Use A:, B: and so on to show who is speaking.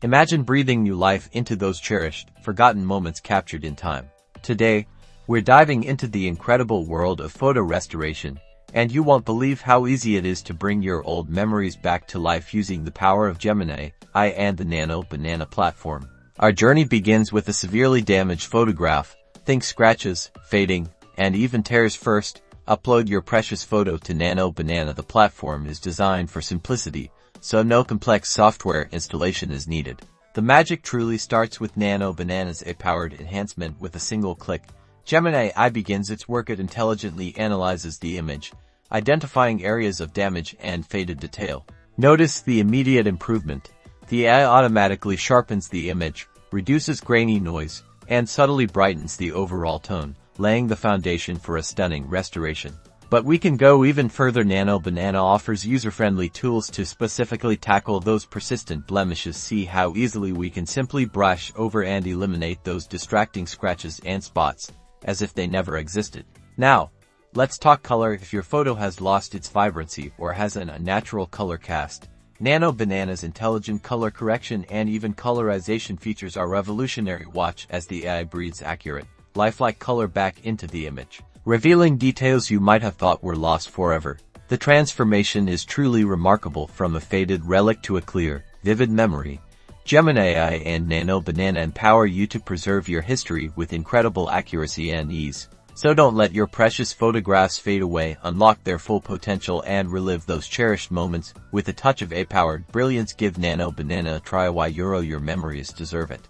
A: Imagine breathing new life into those cherished, forgotten moments captured in time. Today, we're diving into the incredible world of photo restoration, and you won't believe how easy it is to bring your old memories back to life using the power of Gemini Ai and the Nano Banana platform. Our journey begins with a severely damaged photograph. Think scratches, fading, and even tears. First, upload your precious photo to Nano Banana. The platform is designed for simplicity, so no complex software installation is needed. The magic truly starts with Nano Banana's AI-powered enhancement. With a single click, Gemini Ai begins its work. It intelligently analyzes the image, identifying areas of damage and faded detail. Notice the immediate improvement. The AI automatically sharpens the image, reduces grainy noise, and subtly brightens the overall tone, laying the foundation for a stunning restoration. But we can go even further. Nano Banana offers user-friendly tools to specifically tackle those persistent blemishes. See how easily we can simply brush over and eliminate those distracting scratches and spots, as if they never existed. Now, let's talk color. If your photo has lost its vibrancy or has an unnatural color cast, Nano Banana's intelligent color correction and even colorization features are revolutionary. Watch as the AI breathes accurate, lifelike color back into the image, revealing details you might have thought were lost forever. The transformation is truly remarkable. From a faded relic to a clear, vivid memory, Gemini Ai and Nano Banana empower you to preserve your history with incredible accuracy and ease. So don't let your precious photographs fade away. Unlock their full potential and relive those cherished moments with a touch of AI-powered brilliance. Give Nano Banana a try. Why your memories deserve it.